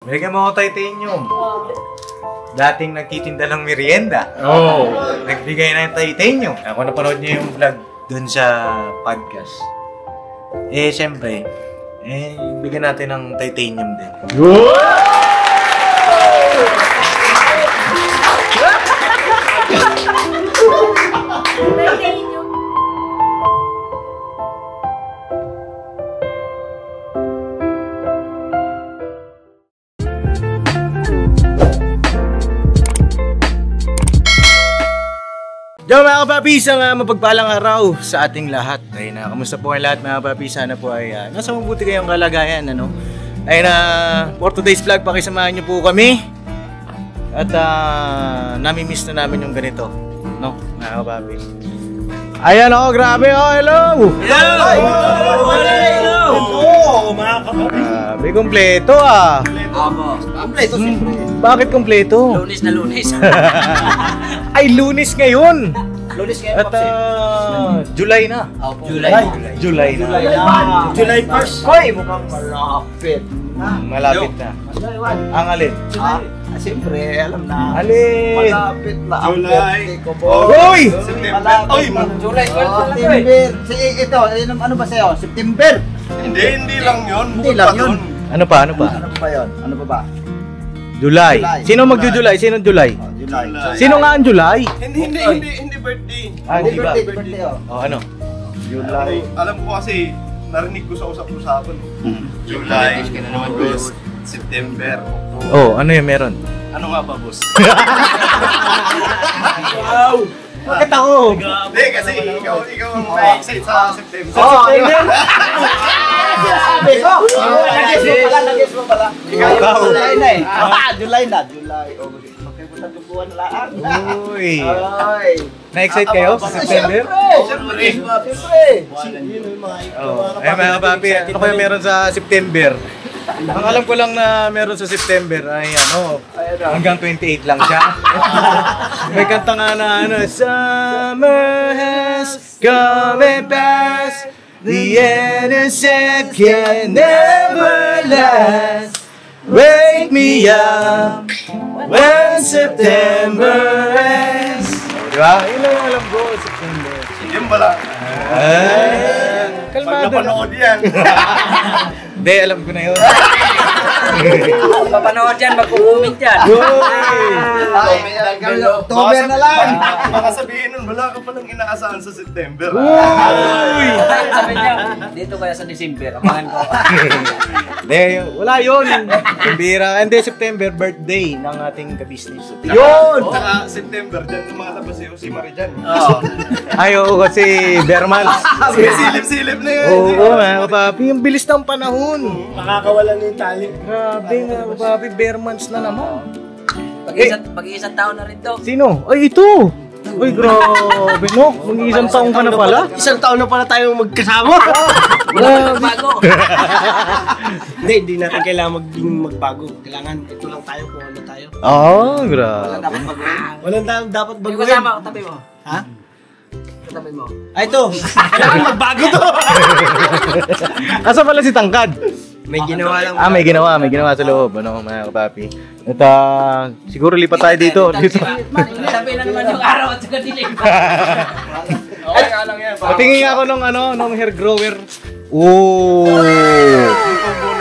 Bigyan mo ako titanium. Dating nagtitinda ng merienda. Nagbigay na yung titanium. Ako napanood niyo yung vlog dun sa podcast. Eh, siyempre, bigyan natin ng titanium din. Yo mga kapapis, ang mapagpalang araw sa ating lahat. Ay na, kamusta po ang lahat mga kapapis? Sana po ay nasa mabuti kayong kalagayan, ano? Ay na, for today's vlog, pakisamahan niyo po kami. At nami-miss na namin yung ganito, no? Mga kapapis. Ayan o, grabe o, hello! Hello! Hello! Mga kapapis. Grabe, kompleto ah. Kompleto siyempre. Bakit kompleto? Lunes na lunes. Ay, Lunes ngayon! Lunes ngayon, At July na. July na. July 1st. Koy, mukhang malapit. Malapit na. Ang alin? Siyempre, alam na. Alin? Malapit na ang July. birthday ko po. Hoy! Oy, July 12 September. Ito, ano ba sa'yo? September. Hindi lang yun. Hindi lang yun. Ano pa? Ano ba yun? Ano ba ba? July. Sino magju-July? Sino July? July. Sino nga ang July? Hindi birthday. Hindi ba? Birthday, oh. Oh, ano? July. Alam ko kasi, narinig ko sa usap-usapan. July, August, September. Oh, ano yung meron? Ano nga ba, boss? Wow! Bakit ako? Hindi, kasi ikaw ang na-excite sa September. Nag-guess mo pala. Ikaw. July na eh. July na. July, August. Magkaipunta yung buwan na lang. Uy. Ay. Na-excite kayo sa September? Siyempre. Oh. Eh mga papi, ano kaya meron sa September? Ang alam ko lang na meron sa September ay ano, hanggang 28 lang siya. May kanta nga na ano, Summer has come and passed, the innocent can never last. Wake me up when September ends. Diba? Yun lang alam ko, September. Yun pala. Pag Kalmado na. napanood yan. Hindi, alam ko na yun. Papanood yan, mag-comment yan. October na lang. Baka sabihin nun, wala ka palang inaasahan sa September. Uy! Sabi niya, dito kaya sa December, abangan ko. Hindi, wala yun. Bira. Hindi, September, birthday ng ating ka-business. Yun! Saka September, dyan lumalabas si Marijan. Ay, oo, kasi Bermans. Silip-silip na yan. Oo, mga kapapi. Ang bilis ng panahon. Makakawala na yung tali. Grabe, mga kapapi. Bermans na naman. Mag-iisang taon na rin to. Sino? Ay, ito. Uy, grabe, no? Mag-iisang taong ka na pala. Isang taon na pala tayong magkasama. Wala nang bago. Hindi natin kailangan magbago. Kailangan ito lang tayo kung ano tayo. Oo, grabe. Dapat baguhin. Walang dapat Yung baguhin. kasama, katabi mo. Ha? Katabi mo. Ay, ito. Kailangan magbago to. Asa pala si Tangkad? May ginawa lang. May ginawa sa loob, ano, mga kapapi. At siguro lipat tayo dito. Sabi na naman yung araw at saka dilim. Okay nga lang yan. Patingin nga ako nung hair grower. Oh!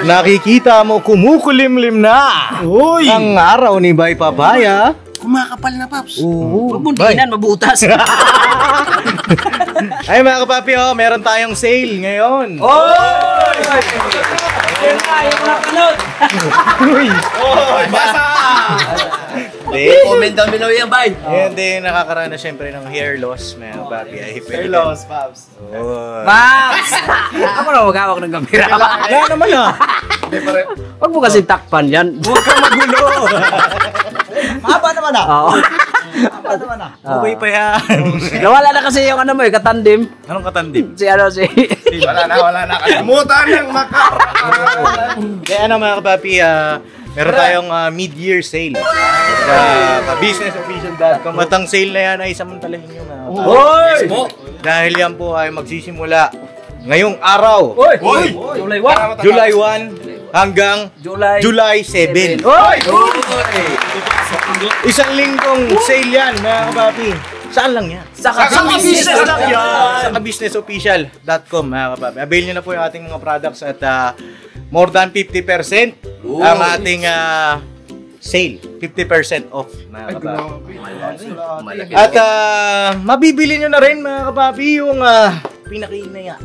Nakikita mo, kumukulimlim na! Uy! Ang araw ni Bay Papaya. Kumakapal na, Paps. Oo. Huwag mong diinan, mabutas. Ay mga kapapi, meron tayong sale ngayon. Oy! Ayun na, yung napanood. Uy! Oy! Basa! Comment down below yan, bay. Hindi, nakakaranas syempre ng hair loss, mga kapapi. Ay, pwede. Paps. Oh. Paps! Ako na maghawak ng kamera. Wala naman Hindi pa rin. Huwag mo kasi takpan yan. Huwag kang magulo. Mahaba naman ah. Oo. Mahaba naman ah. Okay pa yan. Nawala na kasi yung ano mo, katandim. Anong katandim? Si ano, si... Wala na. Kalimutan ng Kaya ano mga kapapi, meron tayong mid-year sale sa businessofficial.com. At ang sale na yan ay samantalahin nyo mga kapapi. Hoy! Dahil yan po ay magsisimula ngayong araw. July 1. July 1 hanggang July 7. Oy! Isang linggong sale yan, mga kapapi. Saan lang yan? Sa business lang yan! Sa kabusinessofficial.com, mga kapapi. Avail nyo na po yung ating mga products at more than 50% ang ating sale. 50% off, mga kapapi. At mabibili nyo na rin, mga kapapi, yung pinakainaya.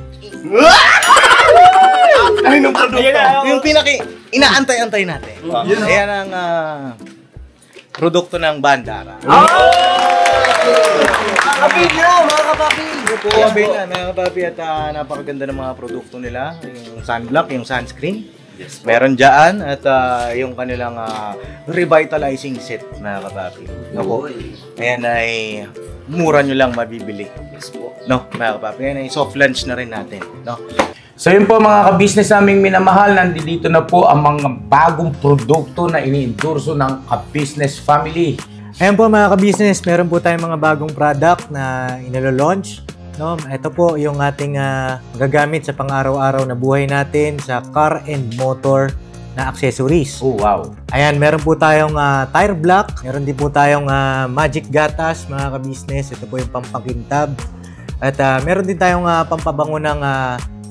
Ano yung produkto? Yung inaantay-antay natin. Ayan ang produkto ng Bandara. Kapit nyo, mga kapapi! Avail na, mga kapapi, at napakaganda ng mga produkto nila. Yung sunblock, yung sunscreen. Meron dyan, at yung kanilang revitalizing set, mga kapapi. Ayan ay mura nyo lang mabibili. No, mga kapapi, ayan ay soft launch na rin natin. No? So yun po mga ka-business naming minamahal, nandito na po ang mga bagong produkto na ini-endorso ng ka-business family. Ayan po mga ka-business, meron po tayong mga bagong product na inilo-launch. No? Ito po yung ating gagamit sa pang-araw-araw na buhay natin sa car and motor na accessories. Oh wow! Ayan, meron po tayong tire block, meron din po tayong magic gatas mga ka-business. Ito po yung pampakintab. At meron din tayong pampabango ng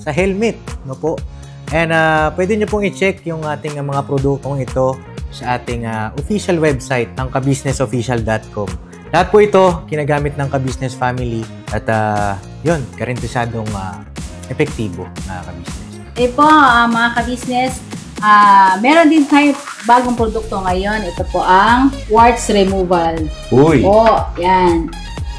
sa helmet, no po. And pwede nyo pong i-check yung ating mga produktong ito sa ating official website ng kabusinessofficial.com. Lahat po ito kinagamit ng ka-business family at yun, karentesadong epektibo mga ka-business. Po, mga ka-business, meron din tayo bagong produkto ngayon. Ito po ang warts removal. Uy! Po, yan.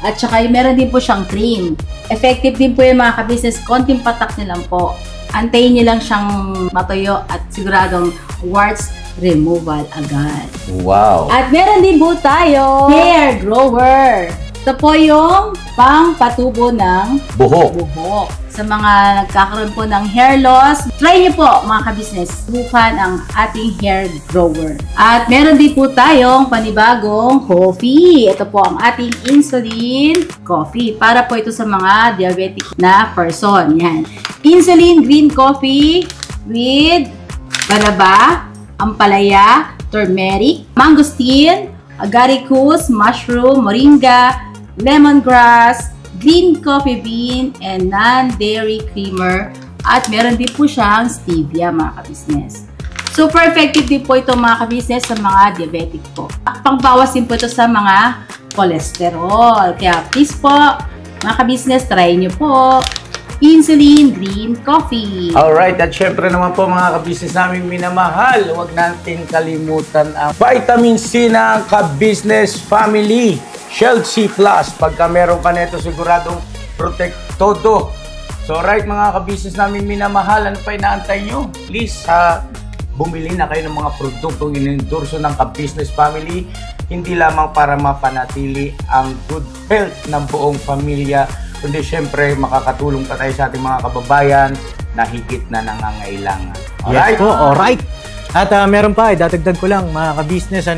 At saka meron din po siyang cream. Effective din po yung mga ka-business. Konting patak nyo lang po. Antayin nyo lang siyang matuyo at siguradong warts removal agad. Wow! At meron din po tayo hair grower. Ito po yung pang-patubo ng buhok. Sa mga nagkakaroon po ng hair loss, try nyo po mga ka-business. Subukan ang ating hair grower. At meron din po tayong panibagong coffee. Ito po ang ating insulin coffee. Para po ito sa mga diabetic na person. Yan. Insulin green coffee with banaba, ampalaya, turmeric, mangosteen, agaricus, mushroom, moringa, lemongrass, green coffee bean, and non-dairy creamer. At meron din po siyang stevia mga ka-business. Super effective din po ito mga ka-business sa mga diabetic po. Pangbawas din po ito sa mga cholesterol. Kaya please po, mga ka-business, try nyo po. Insulin Green Coffee. Alright, at syempre naman po mga ka-business naming minamahal, huwag natin kalimutan ang vitamin C ng ka-business family. Shield C+. Pagka meron ka nito, siguradong protect todo. So right mga ka-business namin minamahal, ano pa inaantay nyo? Please, bumili na kayo ng mga produktong inendorso ng ka-business family. Hindi lamang para mapanatili ang good health ng buong pamilya, kundi syempre makakatulong pa tayo sa ating mga kababayan na higit na nangangailangan. Alright? Yes po, alright. At meron pa, dadagdag ko lang mga ka-business,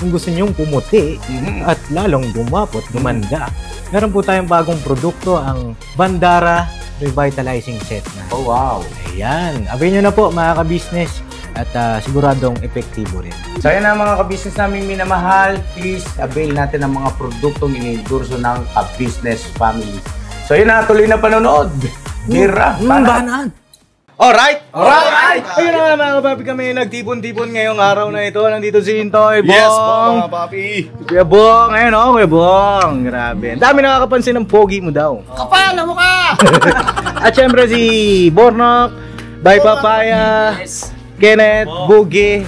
kung gusto nyong pumuti at lalong gumapot, gumanda, meron po tayong bagong produkto, ang Bandara Revitalizing Set na. Oh wow! Ayan, avail nyo na po mga ka-business at siguradong epektibo rin. So yan na mga ka-business namin minamahal, please avail natin ang mga produktong inendorso ng ka-business family. So yun na, tuloy na panonood. Mira, Banaan! Alright! Ayun na nga mga kapapi, kami nagtipon-tipon ngayong araw na ito. Nandito si Intoy, Bong! Yes po mga papi! Kuya Bong! Ayun o, Kuya Bong! Grabe. Ang dami nakakapansin ng pogi mo daw. Kapal na mukha! At syempre si Bornok, Bay Papaya, Kenneth, Boogie,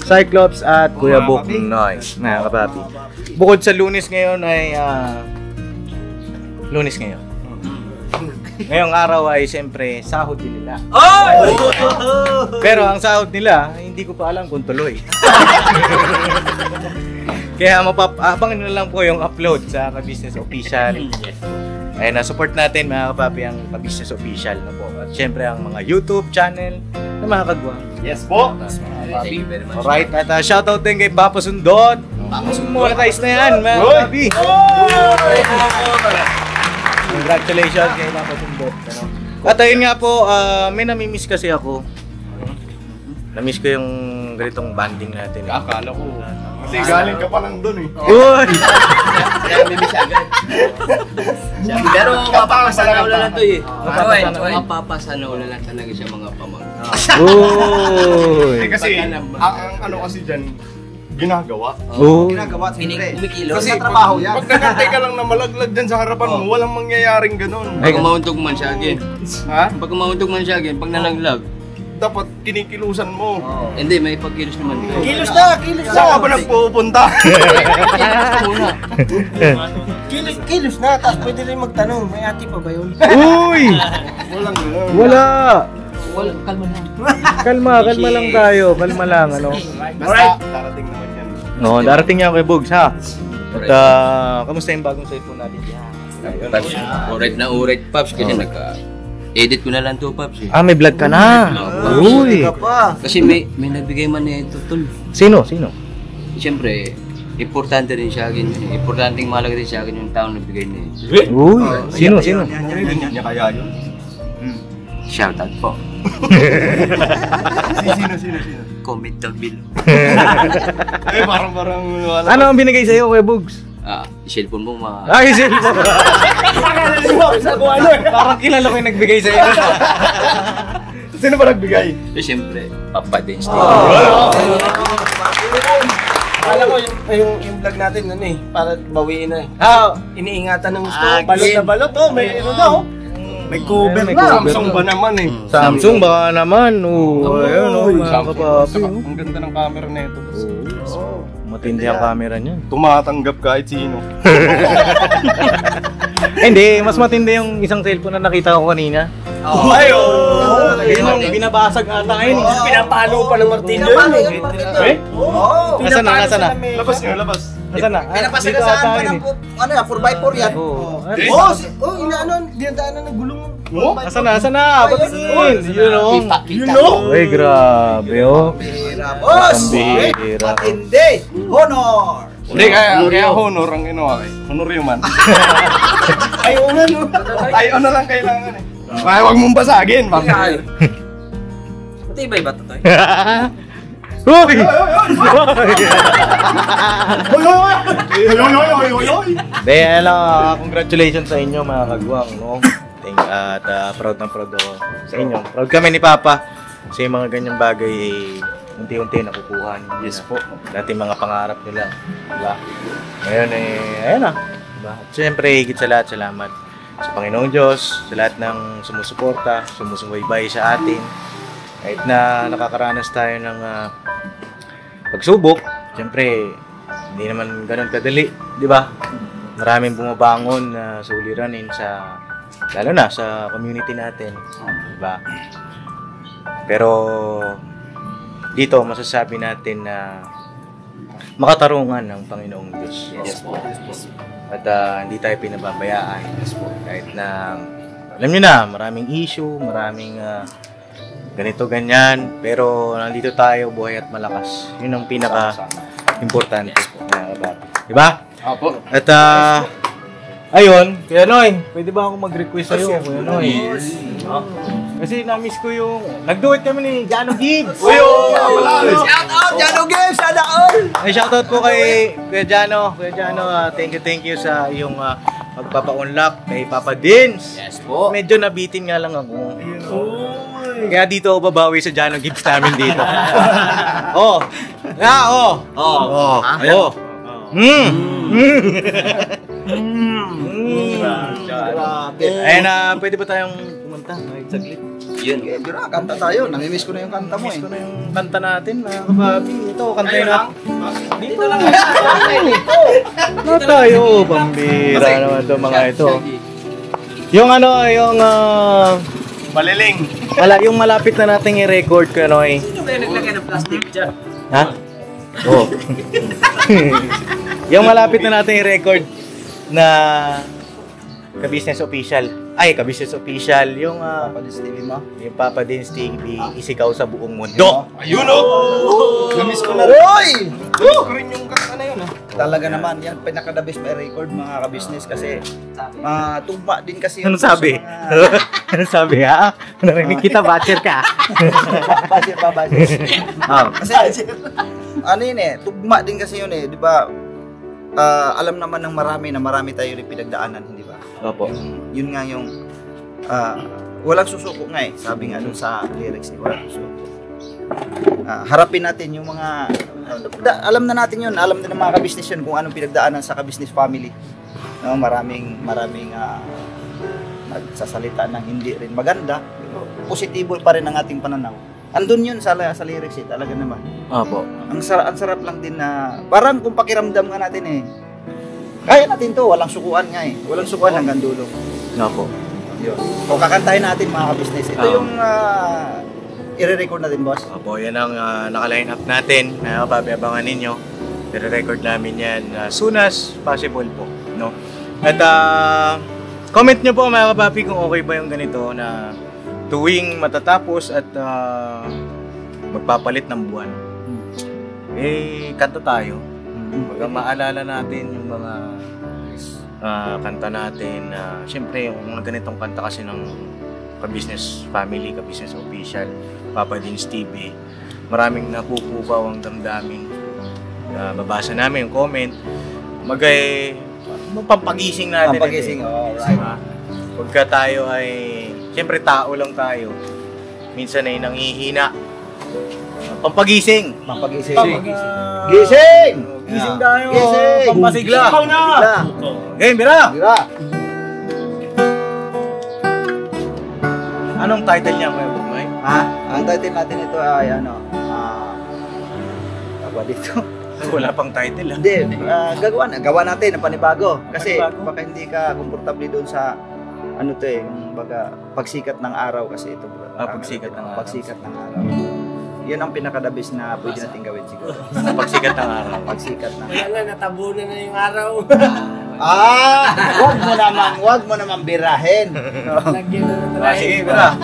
Cyclops at Kuya Bong Noy. Mga kapapi. Bukod sa Lunes ngayon ay Lunes ngayon. Ngayong araw ay siyempre sahod din nila. Pero ang sahod nila, hindi ko pa alam kung tuloy. Kaya abangan nyo lang po yung upload sa Ka-Business Official. Ayun, support natin mga kapapi ang Ka-Business Official na po. At siyempre ang mga YouTube channel na mga kagwang. Yes po! Alright, at shoutout din kay Papa Sundot. Monetize na yan mga kapapi. Congratulations kay Papa Sundot. At ayun nga po, may namimiss kasi ako. Na-miss ko yung ganitong banding natin. Akala ko. Kasi galing ka pa lang dun eh. Uy! Kaya bibis agad. Pero mapapasanaula lang to eh. Mapapasanaula lang talaga siya mga pamang. Uy! Kasi ang ano kasi dyan, ginagawa. Uy! Ginagawa, kumikilos. Kasi trabaho yan. Pag nagantay ka lang na malaglag dyan sa harapan mo, walang mangyayaring ganun. Pag umauntog man siya again. Ha? Pag umauntog man siya again, pag nalaglag. Dapat kinikilusan mo. Hindi, may pagkilos naman. Kilos na! Saan ka ba nagpupunta? Kilos na, tapos pwede rin magtanong, may ati pa ba yun? Uy! Walang ganun. Wala! Kalma lang. Kalma lang tayo. Kalma lang, ano? Basta, darating naman yan. No, darating yan kay Bugs, ha? At kamusta yung bagong cellphone natin? Paps, urit na urit, Paps, kasi nagka-edit ko na lang to, Paps. Ah, may vlog ka na. Uy! Kasi may nagbigay man nito, tol. Sino? Siyempre, importante rin sa akin yun. Importanteng mahalaga rin sa akin yung taong nagbigay niya. Uy! Sino? Hindi niya kaya yun. Shoutout po. Sino? Comment down below. Eh, parang wala. Ano ang binigay sa'yo, Kuya Bugs? Cellphone mo Ay, cellphone! Parang kilala ko yung nagbigay sa'yo. Sino ba nagbigay? Siyempre, Papa Dance. Alam ko, yung vlog natin, ano eh, para bawiin na eh. Iniingatan ng gusto, balot na balot, may ano na oh. May cover na. Samsung ba naman eh? Samsung baka naman. Ayun, mga kapapi. Ang ganda ng camera na ito. Matindi ang camera niyan. Tumatanggap kahit sino. Hindi, mas matindi yung isang cellphone na nakita ko kanina. Yun yung binabasag ata ngayon. Pinapalo pa ng Martino yun eh. Nasaan na? Labas niyo, labas. Nasaan na? Pinapasagasaan pa ng, 4x4 yan. Inaano, dinadaanan ng gulong. Nasaan na? Patingin! You know? Uy, grabe oh. Boss! Pambihira. Matindi! Honor! Hindi, kaya honor ang ginawa kay. Honor yung man. Ayaw na lang kailangan eh. Ay, huwag mong basagin. Matibay ba ito? Uy! Hindi, congratulations sa inyo mga kagwang, no? At proud na proud ako sa inyo. Proud kami ni Papa kasi mga ganyang bagay ay unti-unti nakukuha. Yes po. Dati mga pangarap nila. Diba? Ngayon ayan na. Diba? At syempre, higit sa lahat, salamat sa Panginoong Diyos, sa lahat ng sumusuporta, sumusubaybay sa atin. Kahit na nakakaranas tayo ng pagsubok, syempre, hindi naman ganun kadali, di ba? Maraming bumabangon na suliranin sa, lalo na sa community natin, di ba? Pero dito masasabi natin na makatarungan ng Panginoong Diyos. Yes po. At hindi tayo pinababayaan. Yes po. Kahit na alam niyo na, maraming issue, maraming ganito ganyan, pero nandito tayo buhay at malakas. Yun ang pinaka-importante. Di ba? Opo. At ayun, Kuya Noy, pwede ba ako mag-request sa'yo, Kuya Noy? Kasi na-miss ko yung nag-duet kami ni Jano Gibbs. Shout out, Jano Gibbs! Shout out! Ay, shoutout po kay Kuya Jano. Kuya Jano, thank you sa iyong magpapa-unlock kay Papa Dins. Yes po. Medyo nabitin nga lang ako. Kaya dito ako babawi sa Jano Gibbs namin dito. Ayun na, pwede ba tayong pumunta? Ay, saglit. Yun. Kanta tayo, namimiss ko na yung kanta mo eh. Miss ko na yung kanta natin, mga kababi. Ito, kantayin natin. Dito lang. Dito tayo, pambira naman ito, mga ito. Yung yung Maliling. yung malapit na nating i-record ko, Noy. Sino ba yung naglagay ng plastic dyan? Ha? Oo. Yung malapit na nating i-record na Ka-Business Official. Ay, Ka-Business Official. Yung yung Papa Dins TV, isigaw sa buong mundo. Ayun o! Namiss ko na rin. Ko rin yung kanta na yun ah. Talaga naman, yan pinaka-the best my record mga ka-business kasi tugma din kasi Ano sabi? Ano sabi ha? Narinig kita, batcher ka. Basir pa, basir. Kasi, ano yun tugma din kasi yun di ba? Alam naman ng marami tayo rin pinagdaanan, hindi ba? Opo. Yun nga yung, walang susuko nga sabi nga dun sa lyrics walang susuko. Harapin natin yung mga, alam na natin yun, alam na ng mga ka-business yun kung anong pinagdaanan sa ka-business family. No, maraming nagsasalita ng hindi rin maganda, positibo pa rin ang ating pananaw. Andun yun sa lyrics talaga naman. Opo. Ang sarap lang din na, parang kung pakiramdam nga natin kaya natin to, walang sukuan nga walang sukuan hanggang dulo. Opo. Yun. O kakantahin natin mga ka-business. Ito yung i-record natin, boss. Opo, yan ang naka-line up natin. Pabiabangan ninyo. I-record namin yan as soon as possible po. No? At comment nyo po mga kapapi kung okay ba yung ganito na tuwing matatapos at magpapalit ng buwan. Kanta tayo. Baga maalala natin yung mga kanta natin. Siyempre, yung mga ganitong kanta kasi ng ka-business family, ka-business official, Papa Dins TV. Maraming napupupaw ang damdamin. Babasa namin yung comment. Pampagising natin. Pampagising, right. Pagka tayo ay, siyempre tao lang tayo. Minsan ay nanghihina. Pampagising! Gising! Gising tayo! Gising! Pampasigla! Pampasigla! Game, bira! Bira! Anong title niya, Kuya Bugmay? Ang title natin ito ay tawag dito. Wala pang title Hindi, gawa natin ng panibago. Kasi baka hindi ka komportable doon sa yung baga pagsikat ng araw kasi ito. Pagsikat ng araw. Pagsikat ng araw. Yun ang pinaka-the-best na pwede natin gawin siguro. Pagsikat ng araw. Pagsikat ng araw. Kaya nga, natabunan na yung araw. Wag mo naman birahin. Lagyan na na Sige, bira.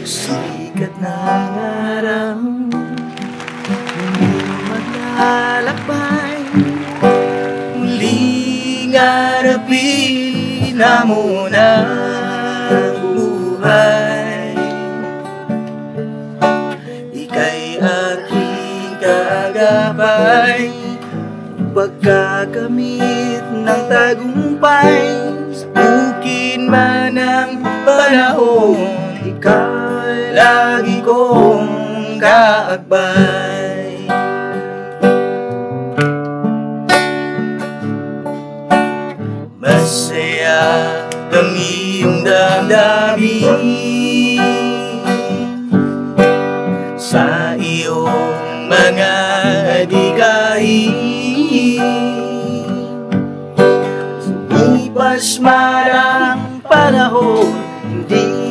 Sikat na araw, hindi maglalakbay, muling harapin na muna buhay. Ika'y aking kagabay, pagkakamit ng tagumpay, subukin man ang panahon, ikaw lagi kong kaakbay. Masaya ang iyong damdamin sa iyong mga adikain. Sumipas man ang panahon, hindi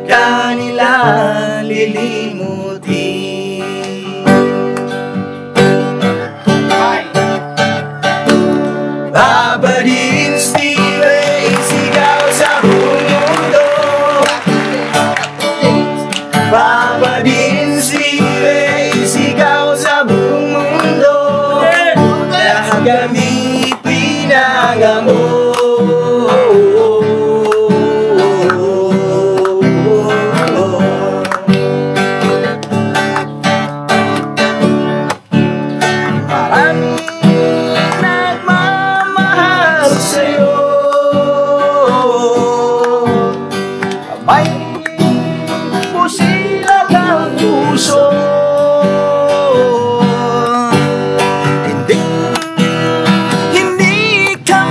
ka nila lilimutin. Papa Dins TV, sigaw sa buong mundo. Papa Dins TV, sigaw sa buong mundo. Lahat kami pinagamo. Hindi ka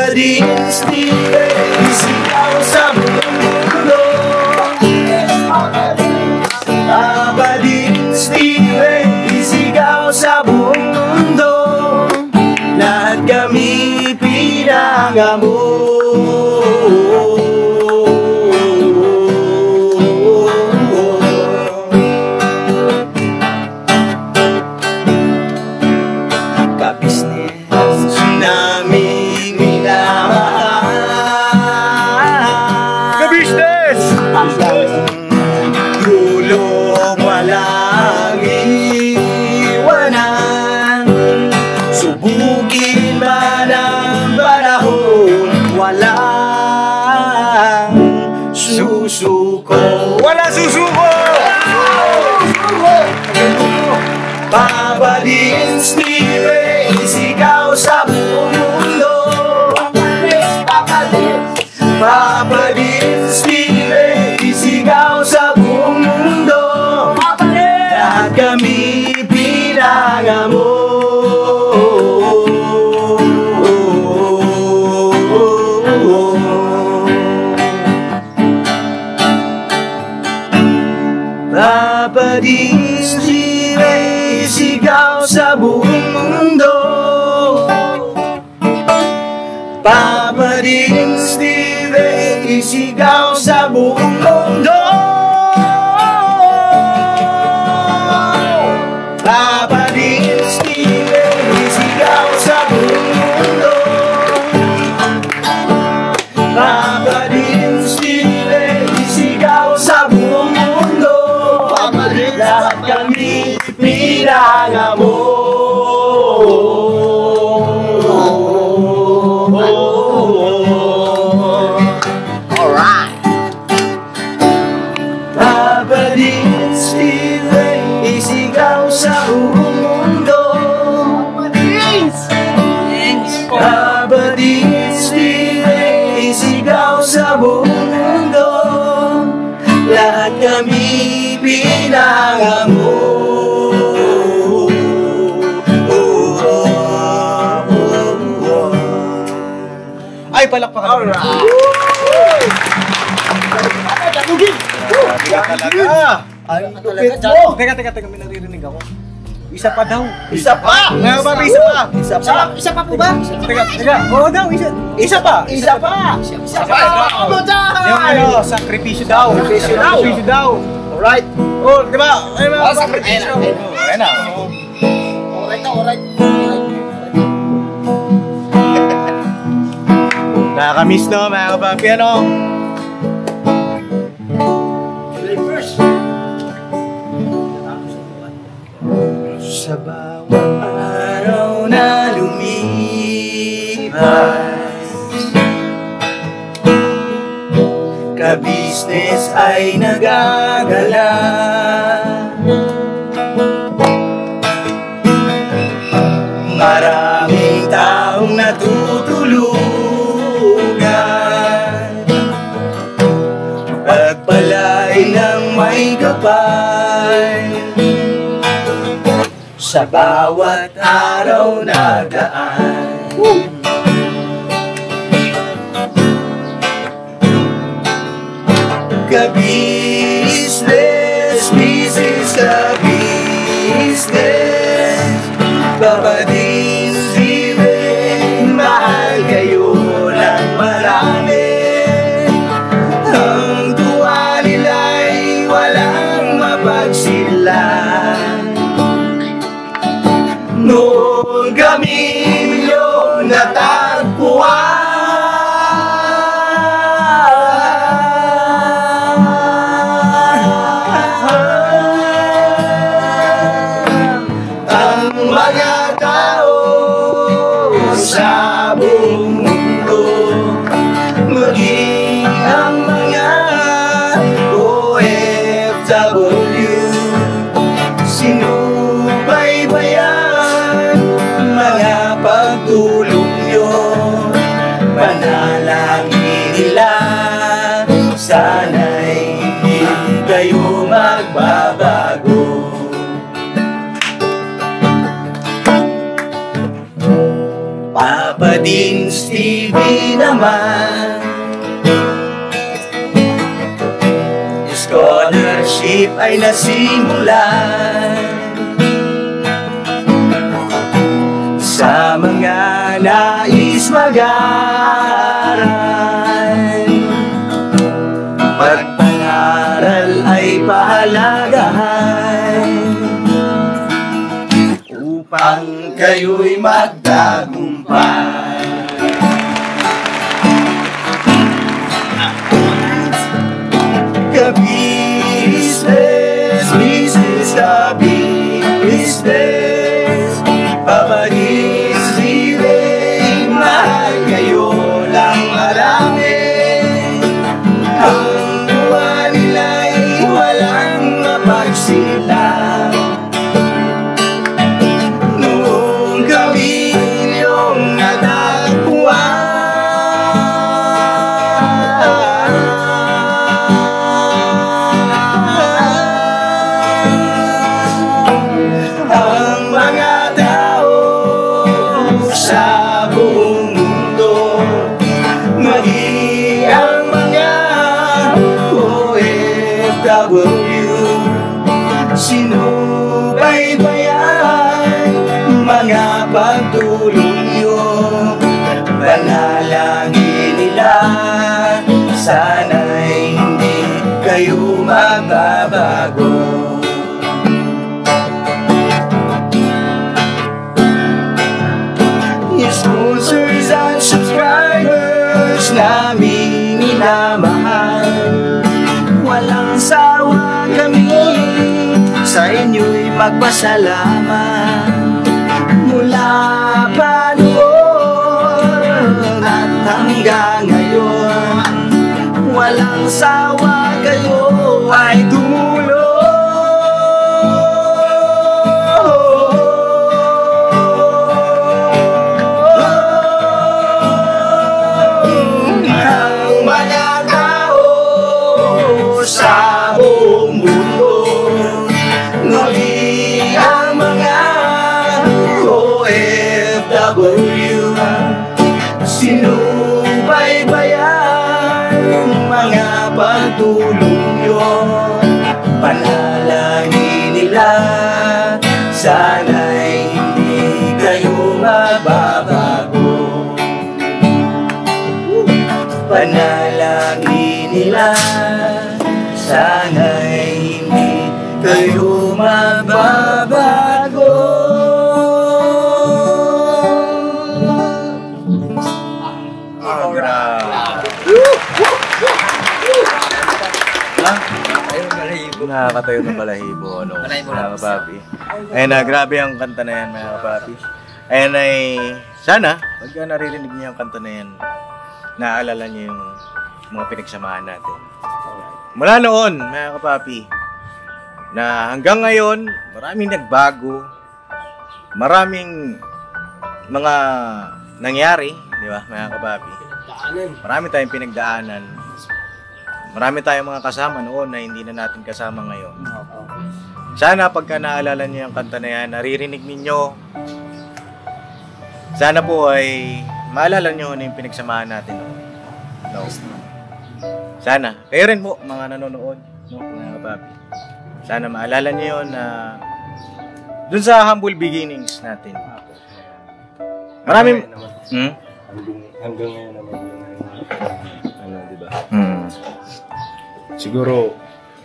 Papadins TV, isigaw sa buong mundo. Papadins TV, isigaw sa buong mundo. Lahat kami pinangamo. Ka-business naming minamahal. Ka-business! Tulong walang iwanan. Subukin man ang panahon, walang susuko. Wala susuko! Papadins TV, isigaw sa buong mundo. Papadins TV, isigaw sa buong mundo. Lahat kami pinangamo. Papadins TV, isigaw sa buong mundo. Papadins TV, isigaw sa buong mundo. Papadins TV, isigaw sa buong mundo. Papadins TV, isigaw sa buong mundo. Lahat kami pinangamo. Alright. Papadins TV, isigaw sa buong mundo. Papadins TV, isigaw sa buong mundo. Lahat kami pinangamo. Ay, palakpakan. Alright. Talaga. Teka, may naririnig ako. Isa pa daw. Isa pa! Ngayon ba, isa pa? Isa pa po ba? Teka. Oo daw, isa. Isa pa. Isa pa! Isa pa! Yung ano, sakripisyo daw. Sakripisyo daw. Alright. Oh, di ba? Sakripisyo. Ayun na. Alright. Nakakamiss no, mga kapapi, ano? Sa bawat araw na lumipas, ka-business ay nagagala. Maraming taong natutulugan, pagpalain ng may kapal. Sa bawat araw na daan, ka-business, business, ka-business. Papadins TV, mahal kayo ng marami. Ang tuwa nila'y walang mapagsilan. Noon kami milyon natagpuan. Ang mga tao sa buong mundo, maging ang mga OFW, sinubaybayan mga pagtulong nyo. Papa Dean's TV naman. Scholarship ay nasimulan sa mga nais mag-aral. Pagpangaral ay pahalagahan upang kayo'y magtagumpay. Ka-business, business, ka-business, Papa Dean's TV, mahal kayo lang marami. Ang tuwa nila'y walang mapagsilang. Noong kami inyong natagpuan, ang mga tao sa buong mundo, maging ang mga OFW, sinubaybayan mga pagtulong nyo. Panalangin nila, sana'y hindi kayo magbabago. Sponsors at subscribers naming minamahal, walang sawa kami sa inyo'y magpasalamat. Mula pa noon at hanggang ngayon, walang sawa kayo ay tumulong. Sa buong mundo, naging ang mga OFW, sinubaybayan mga pagtulong nyo. Panalangin nila, sana'y hindi kayo mababago. Panalangin nila, sana'y hindi kayo mababago. Nakakatayo ng balahibo, ano, mga kapapi. Ayun na, grabe ang kanta na yan, mga kapapi. Ayun ay, sana, pagka naririnig niyo yung kanta na yan, naaalala niyo yung mga pinagsamahan natin. Mula noon, mga kapapi, na hanggang ngayon, maraming nagbago, maraming mga nangyari, di ba, mga kapapi? Marami tayong pinagdaanan. Marami tayong mga kasama noon na hindi na natin kasama ngayon. Sana pagka naalala niyo yung kanta na yan, naririnig ninyo, sana po ay maalala niyo na yung pinagsamahan natin noon. No. Sana, kayo rin po, mga nanonood, no, mga kapapi. Sana maalala niyo yun na dun sa humble beginnings natin. Maraming... Hanggang ngayon naman ano, di ba? Siguro,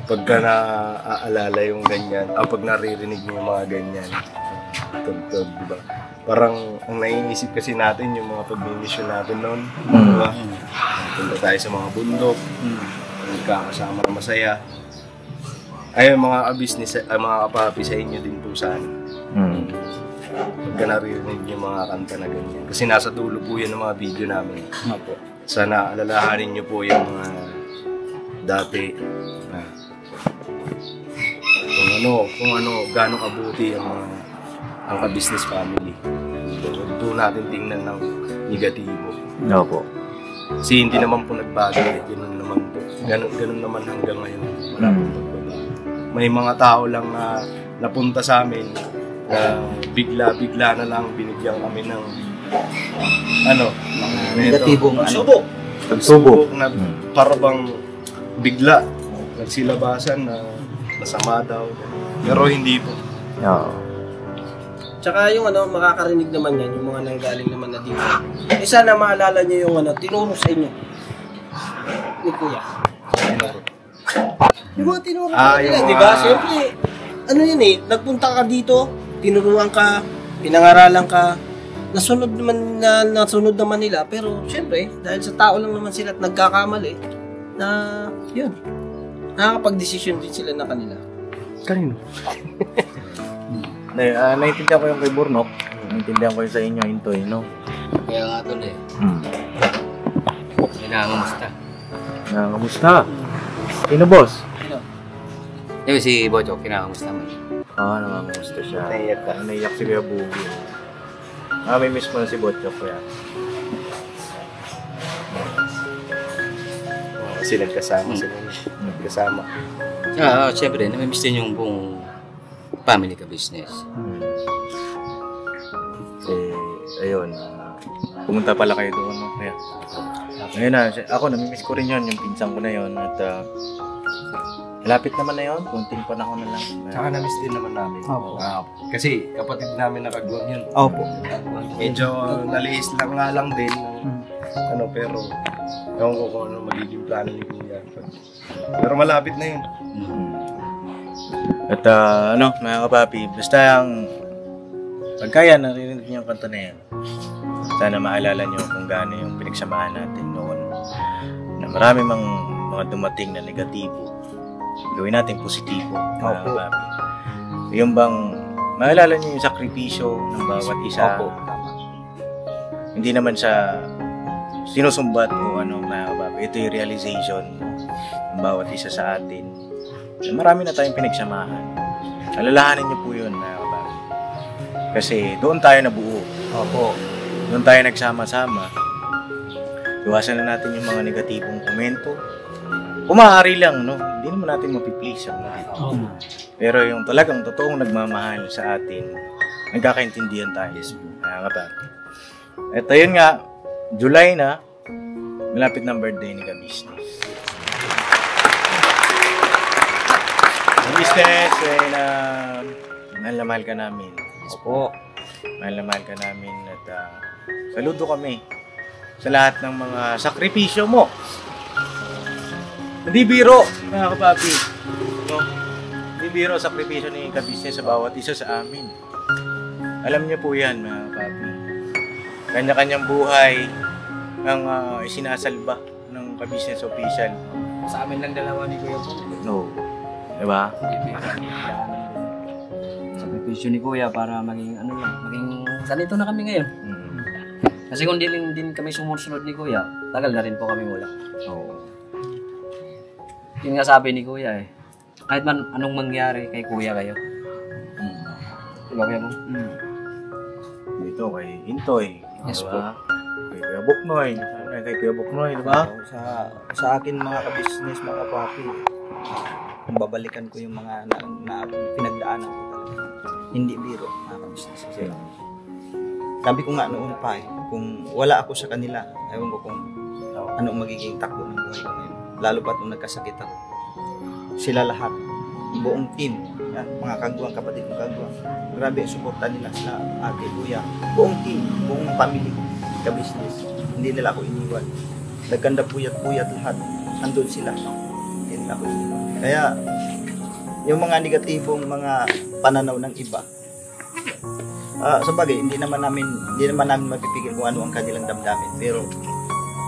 pagka naaalala yung ganyan, pag naririnig mo yung mga ganyan, tugtog, di ba? Parang ang naiisip kasi natin yung mga pag-mission natin noon, di ba? Punta tayo sa mga bundok, nagkakasama na masaya. Ayun, mga business, mga kapapi, sa inyo din po sana. Pagka naririnig yung mga kanta na ganyan. Kasi nasa dulo po yan ng mga video namin. Sana alalahanin nyo po yung mga dati na kung ano, gaano kabuti ang ka-business family. Huwag po natin tingnan ng negatibo. Opo. Kasi hindi naman po nagbago. Ganun naman po. Ganun naman hanggang ngayon. Wala pong pagbabago. May mga tao lang na napunta sa amin na bigla-bigla na lang binigyan kami ng ano, Negatibong pagsubok. Pagsubok. Na parang bigla nagsilabasan na masama daw. Pero hindi po. Oo. Tsaka yung makakarinig naman yan, yung mga nanggaling naman na dito. Sana maalala nyo yung tinuro sa inyo. Ni Kuya. Yung mga tinuro sa nila, di ba? Siyempre, nagpunta ka dito, tinuruan ka, pinangaralan ka, nasunod naman nila, pero siyempre, dahil sa tao lang naman sila at nagkakamali, na yun, nakakapag-desisyon din sila na kanila. Kanino? Naintindihan ko yung kay Burnok. Naintindihan ko yung sa inyo, Intoy, no? Kaya nga tol eh. Kinangamusta. Kamusta? Sino, boss? Yung si Bocho, kinangamusta mo. Oo, nangangamusta siya. Naiyak ka. Naiyak si Kuya Bugi. May miss mo na si Botchok, kuya. Kasi nagkasama sila. Nagkasama. Siyempre, namimiss din yung buong family ka business. Ayun. Pumunta pala kayo doon, no? Kaya, ngayon na, ako namimiss ko rin yun, yung pinsan ko na yun. At malapit naman na yun, kunting panahon na lang. Tsaka na-miss din naman namin. Opo. Kasi kapatid namin nakagawin yun. Opo. Medyo naliis lang nga lang din. Pero ewan ko kung ano magiging plano ni Kuya. Pero malapit na yun. At mga kapapi, basta ang pagkaya narinig niyo yung kanta na yan, sana maalala niyo kung gaano yung pinagsamahan natin noon na marami mga dumating na negatibo, gawin natin positibo, mga kapapi. Yung bang maalala niyo yung sakripisyo ng bawat isa. Opo. Hindi naman sa sinusumbat o mga kapapi. Ito yung realization ng bawat isa sa atin. Marami na tayong pinagsamahan. Alalahanin niyo po yun, mga kababi. Kasi doon tayo nabuo. Opo. Doon tayo nagsama-sama. Iwasan na natin yung mga negatibong komento. Kung maaari lang, no? Hindi naman natin mapiplease ang lahat. Pero yung talagang totoong nagmamahal sa atin, nagkakaintindihan tayo, mga kababi. At ayun nga, July na, malapit ng birthday ni Ka-Business. Business, mahal na mahal ka namin. Yes po. Mahal na mahal ka namin at saludo kami sa lahat ng mga sakripisyo mo. Hindi biro, mga kapapi. No? Hindi biro sakripisyo ni Ka-Business sa bawat isa sa amin. Alam niyo po yan, mga kapapi. Kanya-kanyang buhay ang isinasalba ng Ka-Business Official. Sa amin lang dalawa ni Kuya po. No. Diba? Sakripisyo ni Kuya para maging ganito na kami ngayon. Kasi kung din kami sumusunod ni Kuya, tagal na rin po kami wala. Yun nga sabi ni Kuya kahit man anong mangyari kay Kuya kayo. Diba Kuya mo? Dito kay Intoy. Yes diba? po. Kay Kuya Buknoy. Kay Kuya Buknoy, diba? Sa akin mga ka-business, mga papi, kung babalikan ko yung mga na pinagdaanan ko talaga. Hindi biro, mga ka-business. Kasi sabi ko nga noon pa kung wala ako sa kanila, ewan ko kung ano magiging takbo ng buhay ko ngayon. Lalo pa nung nagkasakit ako. Sila lahat, buong team, yan, mga kagwang, kapatid ng kagwang. Grabe ang suporta nila sa ate, kuya. Buong team, buong family, ka-business. Hindi nila ako iniwan. Nagkanda puyat-puyat lahat. Andun sila. Hindi nila ako iniwan. Kaya, yung mga negatibong mga pananaw ng iba, sa bagay, hindi naman namin mapipigil kung ano ang kanilang damdamin. Pero,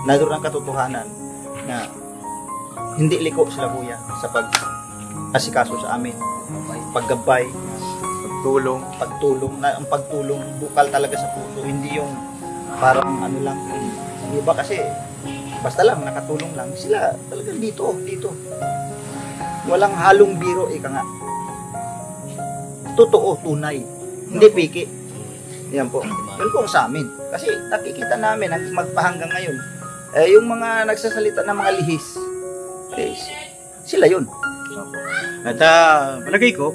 naroon ang katotohanan na hindi liko sila kuya sa pag-asikaso sa amin. Paggabay, pagtulong, na ang pagtulong bukal talaga sa puso, hindi yung parang ano lang, di ba kasi basta lang nakatulong lang sila talaga dito. Walang halong biro ika nga. Totoo, tunay. Hindi piki. Yan po. Yun po sa amin. Kasi nakikita namin magpahanggang ngayon. Yung mga nagsasalita ng mga lihis, sila yun. At palagay ko,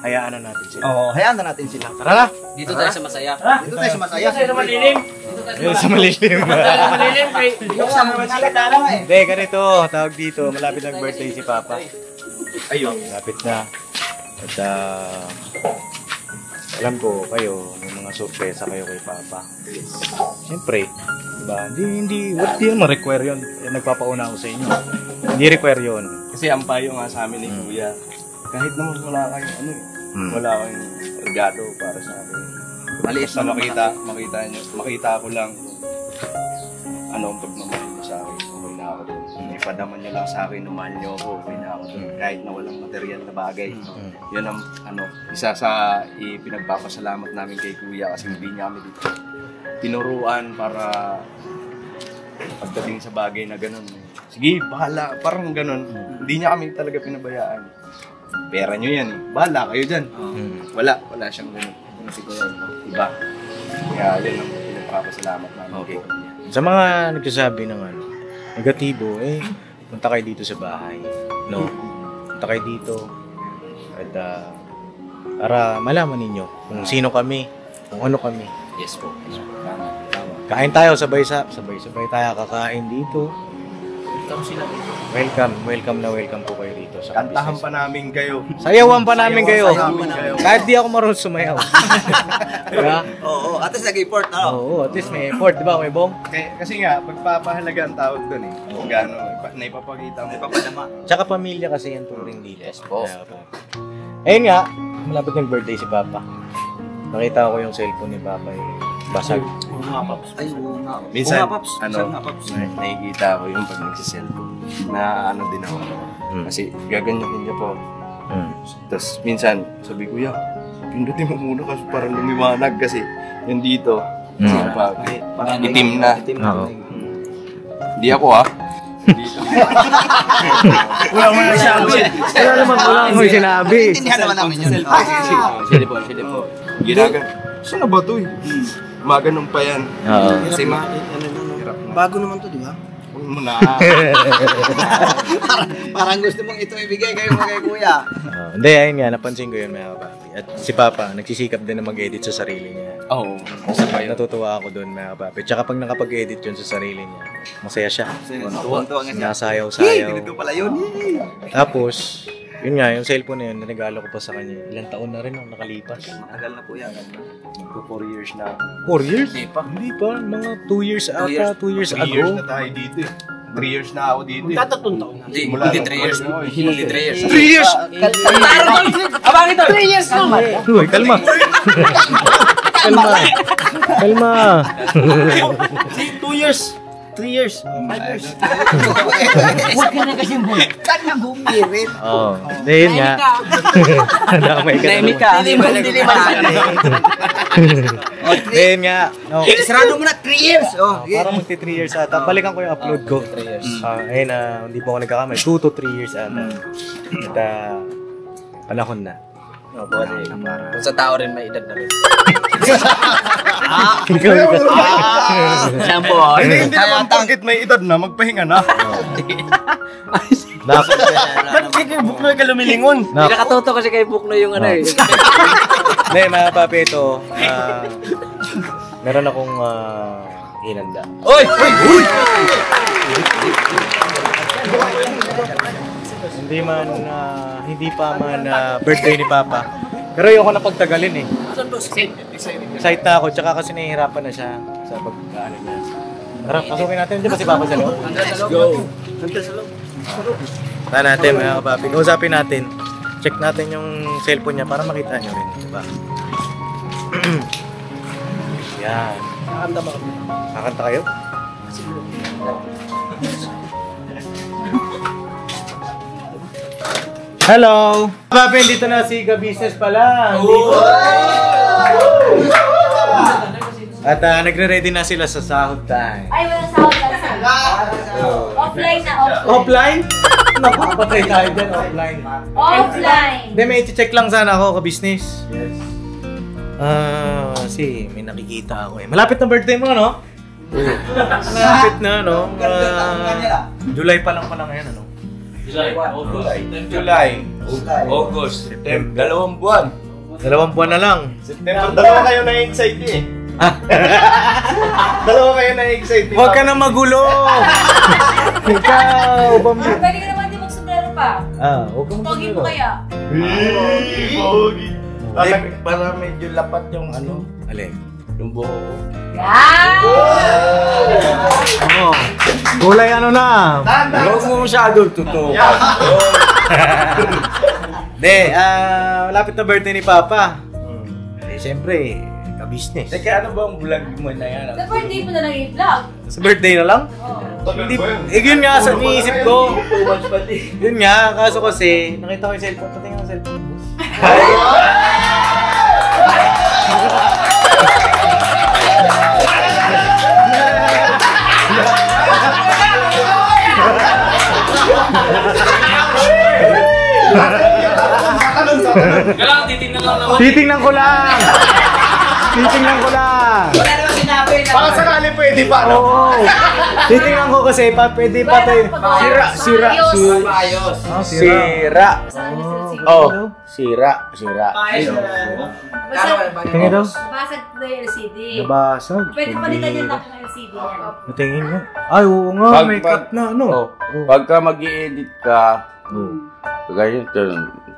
hayaan na natin sila. Oo, hayaan na natin sila. Tara na! Dito tayo sa masaya. Dito tayo sa masaya. Dito tayo sa malilim. Ayun sa malilim. Malilim kay Buksan naman sila tara nga eh. Hindi, ganito. Tawag dito. Malapit ang birthday si Papa. Ayun. Malapit na. At alam ko kayo, may mga sorpresa kayo kay Papa. Siyempre, diba? Hindi naman require yun. Nagpapauna ako sa inyo. Hindi require yun. Kasi ang payo nga sa amin ni Kuya, kahit naman wala kayong wala kayong regalo para sa akin. Maliit Basta na makita ko lang ano ang pagmamahal niyo sa akin. Okay na ako dun. Ipadaman niyo lang sa akin na mahal niyo ako. Okay na ako dun. Kahit na walang material na bagay. Yan ang isa sa ipinagpapasalamat namin kay Kuya kasi hindi niya kami dito tinuruan para pagdating sa bagay na ganun. Sige, bahala. Parang ganun. Hindi niya kami talaga pinabayaan. Pera niyo yan eh. Bahala kayo dyan. Wala siyang ganun. Kung si Kuya, iba. Kaya yun ang pinagpapasalamat namin kay Kuya. Sa mga nagsasabi ng negatibo, punta kayo dito sa bahay. No? Punta kayo dito. At para malaman ninyo kung sino kami, kung ano kami. Yes po. Tama. Kain tayo sabay tayo kakain dito. Welcome po kayo dito sa Kantahan pa namin kayo. Sayawan pa namin kayo. Kahit di ako marunong sumayaw. Diba? Oo, at least nag-import na. Oo, at least may effort, diba? May bong. Kasi nga, pagpapahalaga ang tawag doon eh. Kung gaano, naipapakita mo. Ipapadama. Tsaka pamilya kasi yan turing dito. Yes po. Ayun nga, malapit ng birthday si Papa. Nakita ko yung cellphone ni Papa basag. Ay, oo nga. Minsan, Oo nga, Paps. nakikita ko yung pag nagsiselfone. Na din ako. Kasi gaganyahin niya po. Tapos minsan, sabi ko, pindutin mo muna kasi para lumiwanag kasi yung dito. Itim na. Oo. Hindi ako Dito. Wala naman sinabi. Intindihan naman namin yun. Sige po. Saan na ba ito eh? Maganon pa yan. Oo. Kasi Bago naman to, di ba? huwag mo na. Parang gusto mong ito ibigay kayo kay Kuya. Hindi, ayun nga, napansin ko yun mga papi. At si Papa, nagsisikap din na mag-edit sa sarili niya. Oo. Natutuwa ako doon mga papi. Tsaka pag nakapag-edit yun sa sarili niya, masaya siya. Tuwang-tuwa nga siya. Nasayaw-sayaw. Ganito pala yun. Tapos, yun nga, yung cellphone na yun, nanigalo ko pa sa kanya. Ilang taon na rin ang nakalipas. Matagal na po yan. 4 years na. 4 years? Hindi pa. Mga 2 years ata. 2 years 3 years ago. na tayo dito eh. 3 years na ako dito eh. Tatatong taon na. Hindi 3 years. Hindi 3 years. 3 years! Abang ito. 3 years naman! Uy, kalma. Kalma. 2 years! 3 years! 5 years! Huwag ka na kasing buhay. Kanya bumirit. Oo. Hindi, yun nga. Damay ka na naman. Hindi, yun nga. No. Sarado mo na 3 years. Oh, Parang magti 3 years ata. Balikan ko yung upload ko. 3 years. Ayun na, hindi po ako nagkakamali. 2 to 3 years ata. At panahon na. Kung sa tao rin may edad na rin. Yan po. Hindi naman pangkit may edad na, magpahinga na. Ba't kay Buknoy ka lumilingon? Hindi nakatuto kasi kay Buknoy yung ano eh. Hindi, mga papi, ito. Meron akong hinanda. Uy! Hindi pa man birthday ni Papa. Pero ayoko na pagtagalin eh. Excited na ako, tsaka kasi nahihirapan na siya sa pag-ano niya. Tara, pasukin natin. Di ba si Papa sa loob? Let's go. Tara natin mga kapapi. Kausapin natin. Check natin yung cellphone niya para makita niyo rin. Diba? Yan. Kakanta kayo? Hello! Papi, dito na si Ga Business pala. At nagre-ready na sila sa sahod time. Ay, walang sahod lang. Offline na, offline. Offline? Napapatay tayo dyan, offline. Offline. Hindi, may check lang sana ako ka-business. Yes. Kasi may nakikita ako eh. Malapit na birthday mo, no? Malapit na, no? July pa lang ngayon, ano? July. August, September, 2 buwan. 2 buwan na lang. September, dalawa kayo na-excite eh. Dalawa kayo na-excite. Huwag ka na magulo! Ikaw, Bambi. Pwede ka naman din magsumbrero pa. Huwag ka Pogi mo kaya. Pogi. Para medyo lapat yung ano, Alin? yung buho ko. Kulay ano na? Huwag mo masyado totoo. Hindi, malapit na birthday ni Papa. Siyempre, ka-business. Teka, ano ba ang vlog mo na yan? Sa birthday mo na lang i-vlog. Sa birthday na lang? Hindi, yun nga sa iniisip ko. Yun nga, kaso kasi, nakita ko yung cellphone. Patingin ang cellphone mo. Titingnan ko lang. Titingnan ko lang. Wala naman sinabi na. Baka sakali pwede pa, no? Oo. Titingnan ko kasi pwede pa tayo. Sira. Tingin daw. Basag na yung LCD. Nabasag. Pwede palitan yung lock ng LCD yan. Natingin nga. Ay, oo nga. May cut na, ano? Pagka mag-i-edit ka, kagaya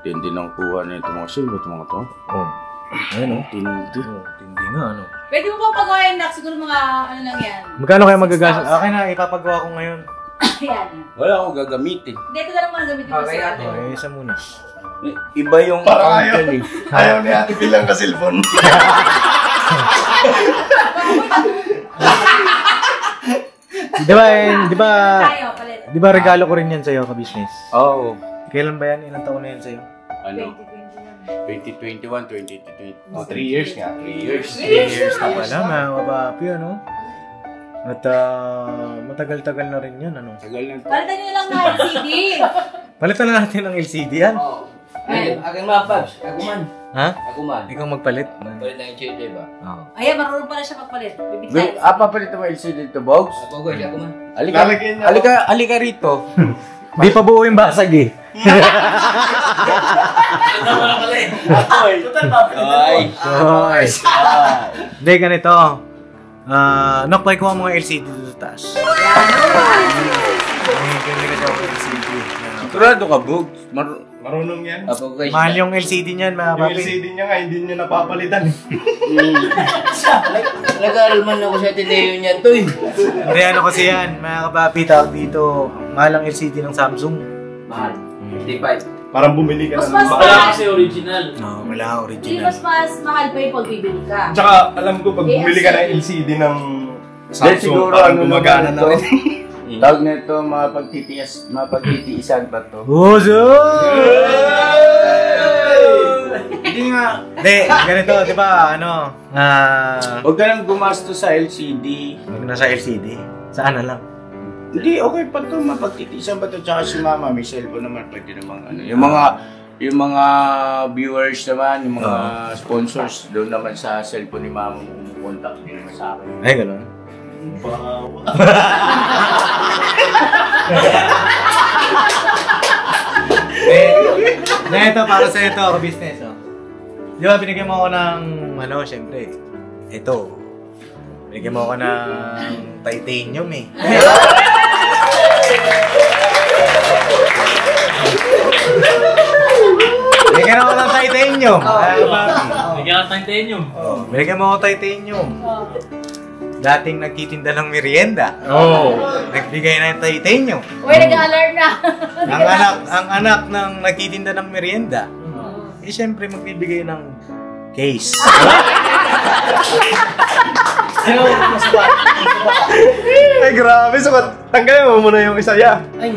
tindi ng kuha na itong mga silver, itong mga to. Ayun, Tindi. Tindi nga, ano? Pwede mo pa pagawa yung lock. Siguro mga ano lang yan. Magkano kaya magagastos? Akin na, ipapagawa ko ngayon. Yan. Wala akong gagamitin. Dito na lang muna gamitin mo sa ano. Okay, isa muna. Iba yung Parang account yan eh. ayaw ni Ate Bilang ka cellphone. Tayo, palit. Di ba regalo ko rin yan sa'yo, ka-business? Oo. Kailan ba yan? Ilang taon na yan sa'yo? Ano? 2021, 2022. 3 years nga. 3 years. 3 years na pala, mga kapapi, ano? At matagal-tagal na rin yan, ano? Tagal na. Palitan nyo na lang na LCD. Palitan na natin ng LCD yan. Aking mga paps, ako man. Ha? Ako man. Ikaw magpalit? Palit na yung chair, diba? Oo. Ayan, marunong pala siya magpalit. Bibigyan. Papalit mo LCD dito, Bogs? Ako ko, ako man. Alika rito. Di pa buo yung basag eh. Ay. Hindi, ganito. Nok, pa ikuha mga LCD dito sa taas. Sigurado ka, Bogs. Marunong yan. Ako ko, Mahal yung LCD niyan, mga Yung papi. LCD niya nga, hindi niya napapalitan. nag-aaral man ako sa Ateneo niyan to eh. Hindi, ano kasi yan, mga kapapi, tawag dito, mahal ang LCD ng Samsung. Mahal. 55. Parang bumili ka Mas na. mahal. original. No, wala, Hindi, original. mas mahal pa yung pagbibili ka. Tsaka, alam ko, pag bumili ka ng LCD ng Samsung, siguro, parang ano gumagana naman na rin. Tawag na ito, mapagtitiisan pa to. Uso! Hindi nga. Hindi, ganito, di ba, ano, Huwag ka nang gumasto sa LCD. huwag na sa LCD. Saan na lang? Hindi, okay pa to, mapagtitiisan pa to. Tsaka si Mama, may cellphone naman, pwede namang ano. Yung mga viewers naman, yung mga sponsors, doon naman sa cellphone ni Mama, contact din naman sa akin. Ay, gano'n. Ito, para sa ito, ako business, oh. Di ba, binigyan mo ako ng, ano, syempre, ito. Binigyan mo ako ng titanium, eh. Binigyan ako ng titanium. Bigyan ka titanium. Binigyan mo ako titanium. Dating nagtitinda ng merienda. Nagbigay na ng titanium. Uy, nag-alarm na. Ang anak ng nagtitinda ng merienda, eh syempre magbibigay ng case. Ay, grabe, sukat. Tanggalin mo muna yung isa ya. Ay,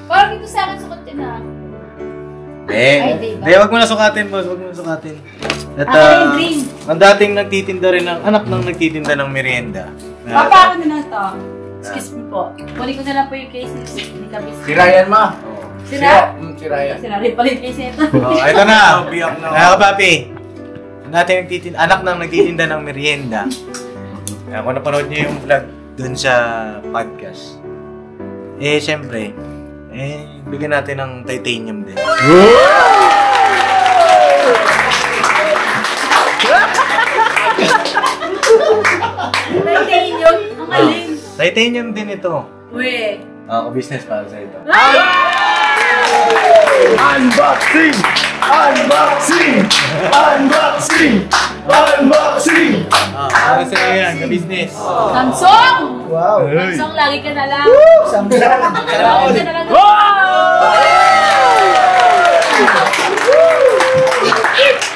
parang dito sa akin sukat yun ah. Hindi, wag mo na sukatin, boss. Wag mo na sukatin. At, Ako yung green. ang dating nagtitinda rin ng, anak ng nagtitinda ng merienda. Papa, ako na lang to. Excuse me po. Kunin ko na lang po yung case ni Kabis. Si Ryan, Ma. Sira? Si Ryan. Sira rin pala yung case nito. Ito na. Papi. Anak ng nagtitinda ng merienda. Kung napanood niyo yung vlog dun sa podcast, Siyempre, bigyan natin ng titanium din. Titanium? Ang alin? Titanium din ito. Uy. Business para sa ito. Unboxing! Unboxing! Unboxing! Unboxing! Para sa iyo yan, ka-business. Samsung! Wow! Samsung, lagi ka na lang. Samsung! Lagi ka na lang.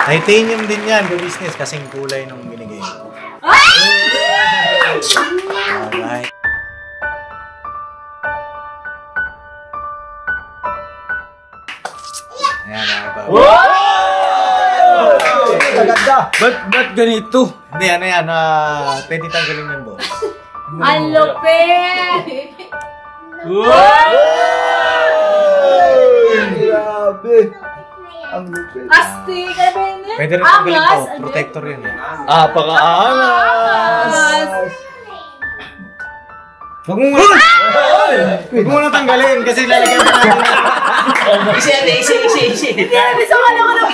Titanium din yan, ka-business, kasing kulay nung binigay ko. Alright. Ayan, Maganda! Ba't ganito? Hindi, ano yan, pwede tanggalin yan, boss. Ang lupit! Grabe! Ang lupit. Astig! Ano ba yun? Pwede rin tanggalin Angas! to, protector yun. Angas! Huwag mo muna tanggalin kasi lalagyan mo natin. Easy. Hindi na, bisa ka lang ako.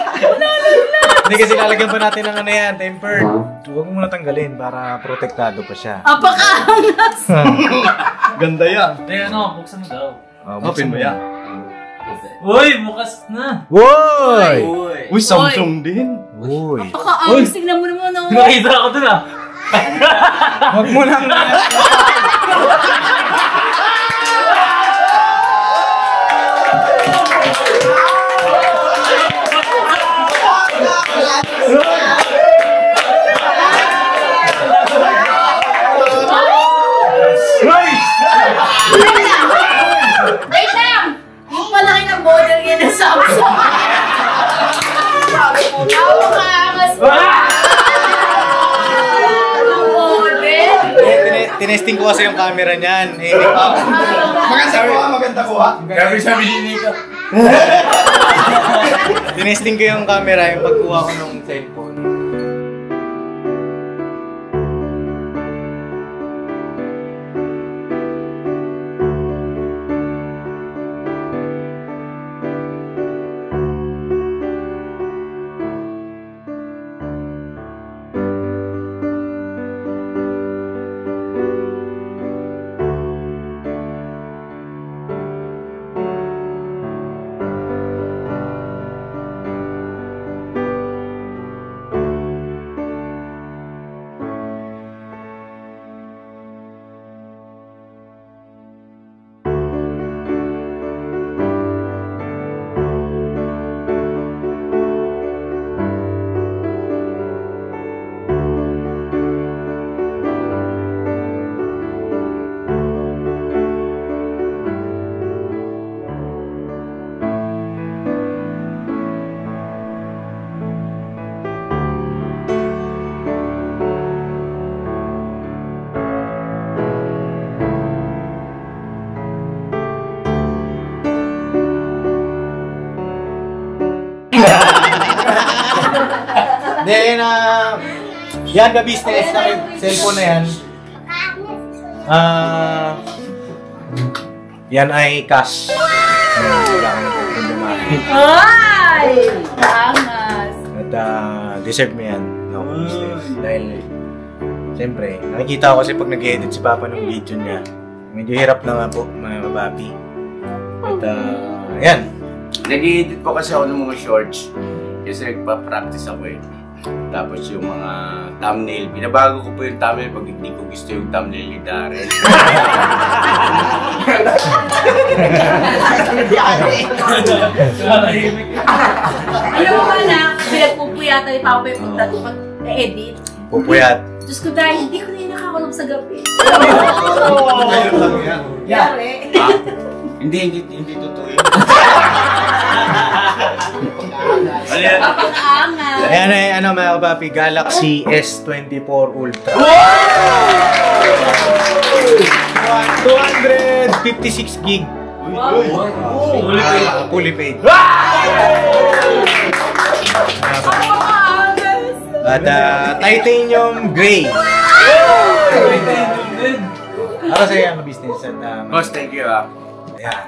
Hindi kasi lalagyan pa natin ng ano yan, tempered. Huwag mo muna tanggalin para protektado pa siya. Apaka-angas! Ganda yan. Buksan mo daw. Open mo yan. Uy, bukas na. Woy! Uy, Samsung din. Woy! Apaka-angas! Tignan mo naman ako. Nakita ako dun ah. Huwag mo nang... Wait lang! Yung palaki ng model yan ng Samsung. Apaka-angas mo. Ang model. Tinesting ko kasi yung camera niyan. Maganda ko ha. Sabi ni Nico. Tinesting ko yung camera, yung pagkuha ko ng cellphone. Then, yan ka business na cellphone na yan. Yan ay cash. Ay! Angas! At deserve mo yan. No, business. Dahil, siyempre, nakikita ko kasi pag nag-edit si Papa ng video niya, medyo hirap na nga po, mga kababi. At, yan. Nag-edit po kasi ako ng mga shorts. Kasi nagpa-practice ako eh. Tapos yung mga thumbnail, binabago ko po yung thumbnail pag hindi ko gusto yung thumbnail ni Darren. Alam mo ba na, pinagpupuyatan ni Papa yung pag-edit? Pupuyat. Diyos ko dahil hindi ko na yung nakakulong sa gabi. Yari. Hindi totoo yun. Apaka-angas. Ayan ay ano mga kapapi, Galaxy S24 Ultra. 256 gig. Fully paid. Apaka-angas. At titanium gray. Nakasaya ang business at Boss, thank you ah. Ayan.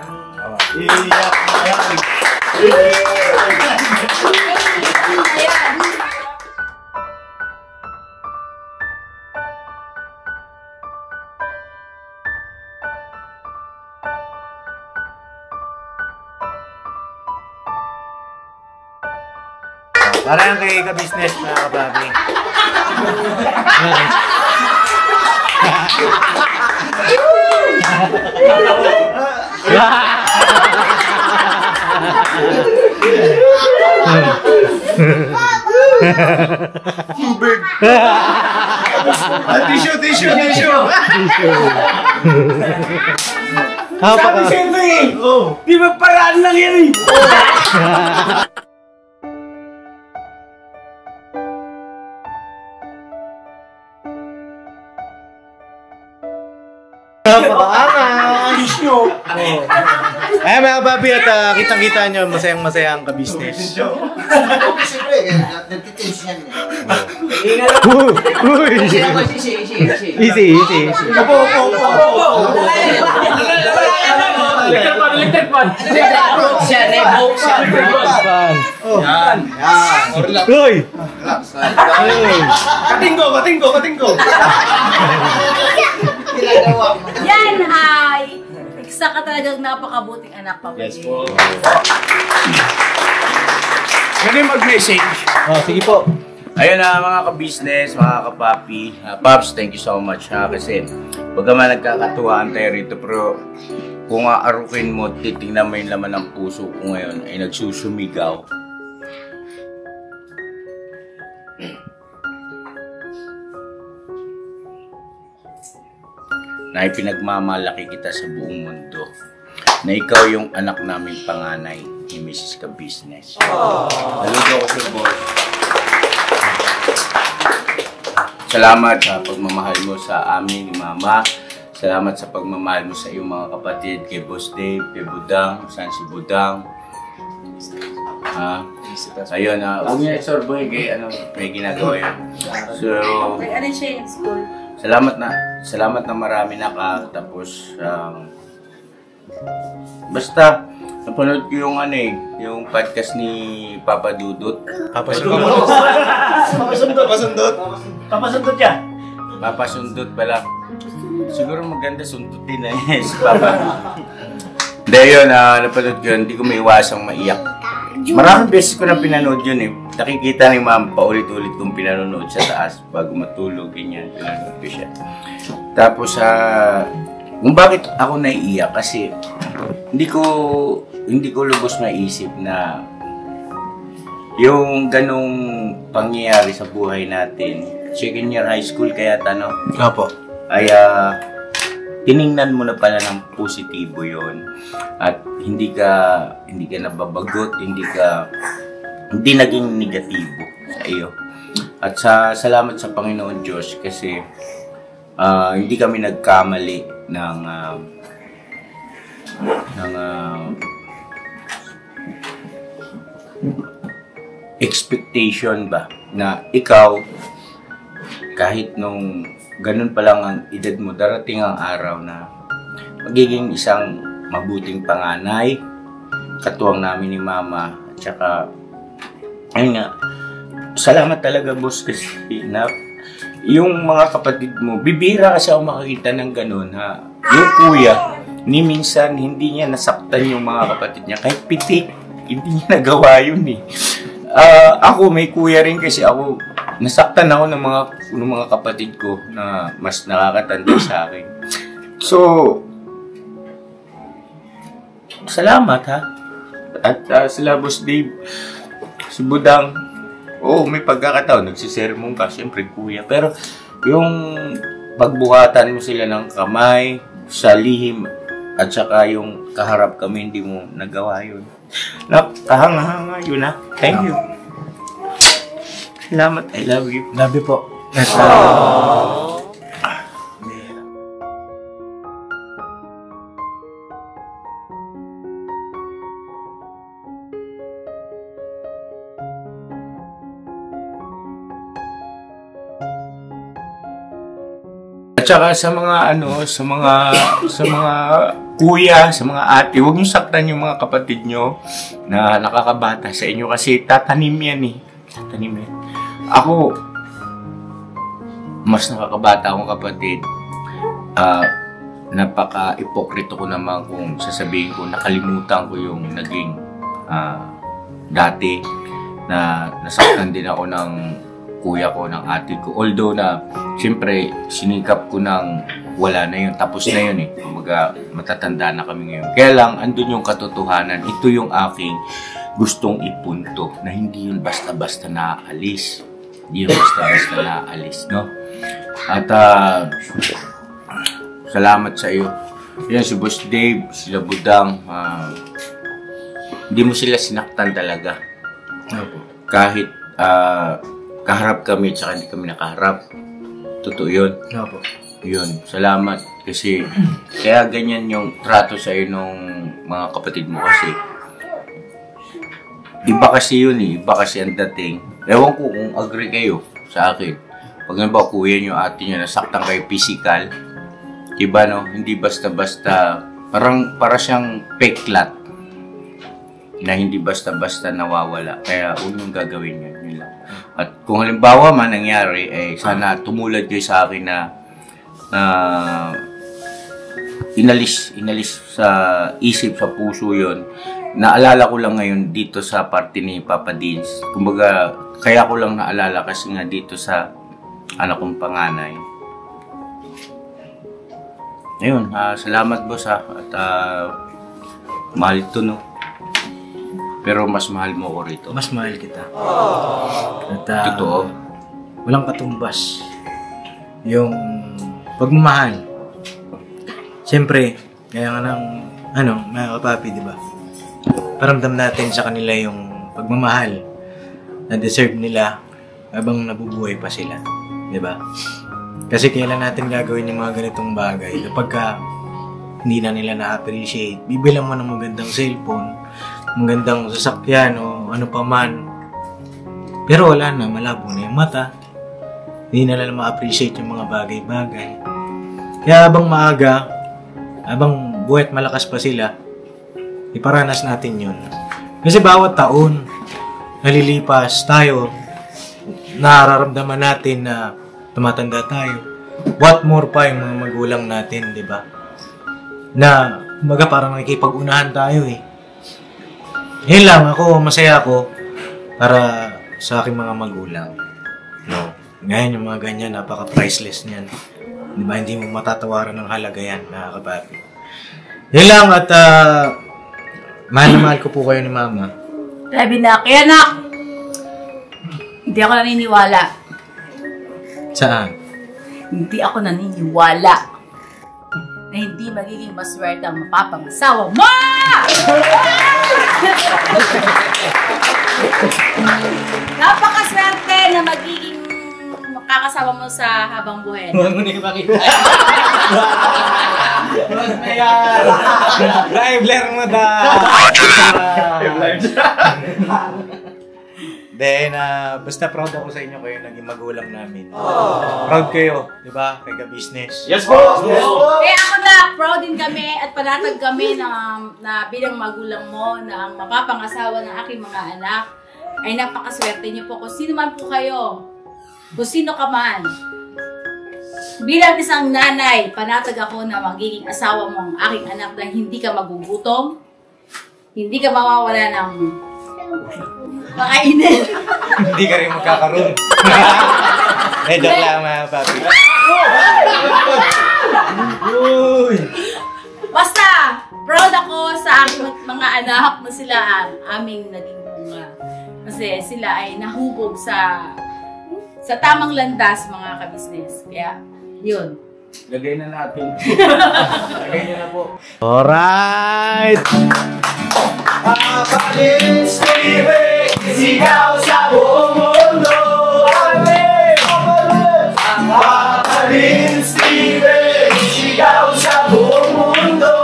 Para yan kay ka-business mga kapapi. Tubig! Tissue! Sabi siyempre eh! Di ba paraan lang yan eh? Ayan mga kapapi at kitang-kita nyo, masayang-masaya ang ka-business. Siyempre, nagtitins yan. Easy. Electric pan. Uy! Kating ko. Yan ay isa ka talagang napakabuting anak, Papa. Yes po. Pwede mag-message. Oh, sige po. Ayun na mga ka-business, mga kapapi. Pops, thank you so much ha. Kasi bagaman nagkakatuwaan tayo rito, pero kung aarukin mo, titingnan mo yung laman ng puso ko ngayon ay nagsusumigaw. Na ipinagmamalaki kita sa buong mundo. Na ikaw yung anak namin panganay ni Mrs. Ka-Business. Saludo ko sa boss. Salamat sa pagmamahal mo sa amin ni Mama. Salamat sa pagmamahal mo sa iyong mga kapatid, kay Boss Dave, kay Budang, saan si Budang. Ayun, huwag niya isorbohin kay may ginagawa yun. So, Ano siya yung school? salamat na marami na ka. Tapos, basta, napanood ko yung yung podcast ni Papa Dudut. Papasundot yan. Papa Sundot pala. Siguro maganda sundutin na si Papa. Dahil yun, napanood ko yun, hindi ko may iwasang maiyak. Maraming beses ko na pinanood yun eh. Nakikita ni Ma'am, paulit-ulit kong pinanonood sa taas bago matulog, ganyan, pinanood ko siya. Tapos, kung bakit ako naiiyak, kasi hindi ko lubos maisip na yung ganong pangyayari sa buhay natin, second year high school kaya tanong, ay tiningnan mo na pala ng positibo yon at hindi ka nababagot, hindi naging negatibo sa iyo. At salamat sa Panginoon Diyos kasi hindi kami nagkamali ng expectation ba na ikaw kahit nung ganun pa lang ang edad mo, darating ang araw na magiging isang mabuting panganay, katuwang namin ni Mama. At saka, ayun nga, salamat talaga boss kasi na yung mga kapatid mo, bibira kasi ako makakita ng ganun ha. Yung kuya, ni minsan hindi niya nasaktan yung mga kapatid niya, kahit pitik, hindi niya nagawa yun eh. Ako may kuya rin kasi ako, nasaktan ako ng mga kapatid ko na mas nakakatanda sa akin. So, salamat ha. At sila Boss Dave, si Budang, may pagkakataon, nagsisermon ka, siyempre kuya. Pero yung pagbuhatan mo sila ng kamay, sa lihim, at saka yung kaharap kami, hindi mo nagawa yun. Kahanga-hanga yun ha. Thank you. Salamat. I love you. Love you po. At saka sa mga sa mga kuya, sa mga ate, huwag niyo saktan yung mga kapatid niyo na nakakabata sa inyo kasi tatanim yan eh. Tatanim yan. Ako, mas nakakabata akong kapatid. Napaka-ipokrito ko naman kung sasabihin ko, nakalimutan ko yung naging dati na nasaktan din ako ng kuya ko, ng ate ko. Although na, siyempre, sinikap ko ng wala na yun. Tapos na yun eh. Kumbaga, matatanda na kami ngayon. Kaya lang, andun yung katotohanan. Ito yung aking gustong ipunto na hindi yun basta-basta naaalis. Hindi yun basta-basta naaalis, no? At, salamat sa iyo. Yan, si Boss Dave, sila Budang, hindi mo sila sinaktan talaga. Kahit, kaharap kami, tsaka hindi kami nakaharap. Totoo yun. Opo. Yun, salamat. Kasi, kaya ganyan yung trato sa iyo ng mga kapatid mo kasi. Iba kasi yun eh. Iba kasi ang dating. Ewan ko kung agree kayo sa akin. Pag naman kuya nyo, ate nyo, nasaktan kayo physical, iba no? Hindi basta-basta, para siyang peklat na hindi basta-basta nawawala. Kaya huwag nyo gagawin yun. Yun lang. At kung halimbawa man nangyari, eh, sana tumulad kayo sa akin na inalis sa isip, sa puso yon. Naalala ko lang ngayon dito sa party ni Papa Dins. Kumbaga, kaya ko lang naalala kasi nga dito sa anak kong panganay. Ayun, salamat boss ha. At mahal ito no. Pero mas mahal mo ko rito. Mas mahal kita. At totoo. Walang katumbas yung pagmamahal. Siyempre, kaya nga ng mga kapapi, di ba? Paramdam natin sa kanila yung pagmamahal na deserve nila habang nabubuhay pa sila. Di ba? Kasi kailan natin gagawin yung mga ganitong bagay kapag hindi na nila na-appreciate. Bibilang mo ng magandang cellphone, magandang sasakyan o ano pa man. Pero wala na, malabo na yung mata. Hindi na nila ma-appreciate yung mga bagay-bagay. Kaya habang maaga, habang buhat malakas pa sila, iparanas natin yun. Kasi bawat taon, nalilipas tayo, nararamdaman natin na tumatanda tayo. What more pa yung mga magulang natin, di ba? Na, kumbaga parang nakikipag-unahan tayo eh. Yun lang, masaya ako para sa aking mga magulang. No. Ngayon yung mga ganyan, napaka-priceless niyan. Di ba? Hindi mo matatawaran ng halaga yan, mga kapapi. Yun lang at mahal na mahal ko po kayo ni Mama. Sabi na, kaya nak! Hindi ako naniniwala. Saan? Hindi ako naniniwala na hindi magiging maswerte ang mapapangasawa mo! Napakaswerte na magiging makakasawa mo sa habang buhay. Huwag mo na ipakita. Huwag na yan. Live mo da. Then, basta proud ako sa inyo kayo naging magulang namin. Proud kayo, di ba? Kaya business. Yes po! Yes po! Kaya ako na, proud din kami at panatag kami na bilang magulang mo na ang mapapangasawa ng aking mga anak ay napakaswerte niyo po. Kung sino man po kayo, kung sino ka man, bilang isang nanay, panatag ako na magiging asawa mo ang aking anak na hindi ka magugutom, hindi ka mawawala ng makainin. Hindi ka rin magkakaroon. Joke lang mga papi. Basta, proud ako sa aking mga anak na sila ang aming naging bunga. Kasi sila ay nahubog sa tamang landas mga kabisnes. Kaya, yun. Lagay na natin. Lagay niyo na po. Alright! Papalis Steve, sigaw sa buong mundo. Papalis Steve, sigaw sa buong mundo.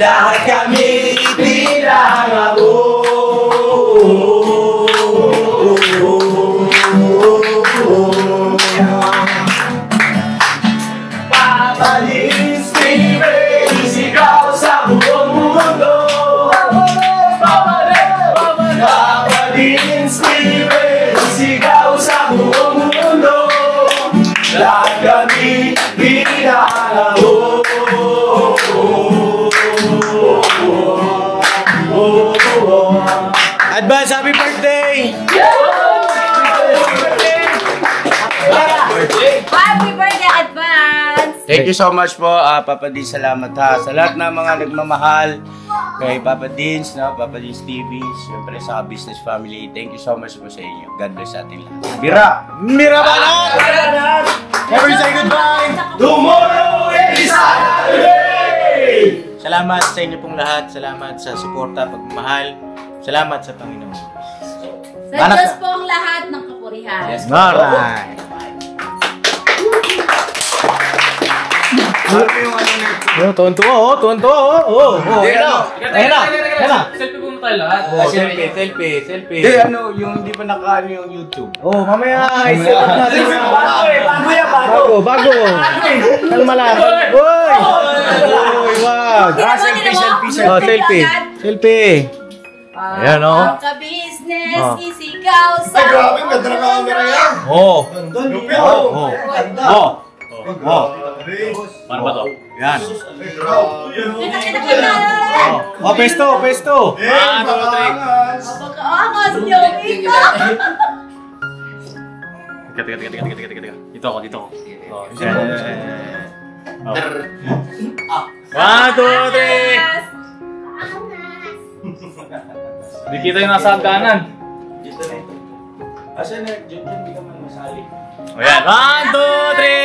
Lahat kami pinangako. Papadins TV, isigaw sa buong mundo. Papadins TV, isigaw sa buong mundo. Lahat kami pinahalaho. Advance happy birthday! Happy birthday, advance! Thank you so much po, Papa Dins. Salamat ha. Sa lahat ng mga nagmamahal kay Papa Dins, no? Papa Dins TV, siyempre sa business family. Thank you so much po sa inyo. God bless sa ating lahat. Bira! Mira Banat! Never say goodbye! Tomorrow is Saturday! Salamat sa inyo pong lahat. Salamat sa suporta, pagmamahal. Salamat sa Panginoon. Sa Diyos po ang lahat ng kapurihan. Yes. Alright. Tuwan-tuwa, Ayan na. Selfie po tayo lahat. Selfie. Hindi, yung hindi pa nakaano yung YouTube. Mamaya, i-set up natin. Bago. Kalma lang. Uy! Wag. Selfie. Ayan, o. Ang ka-business, isigaw sa... Ay, grabe, ganda na camera yan. Paano ba to? Yan. Kita. Pesto. Pagkaangas niyo, ika! Teka. Dito ako. One, two, three. Hindi kita yung nasa hagdanan. Dito na ito. Asa na, dyan di ka man masali. Ayan. 1, 2, 3.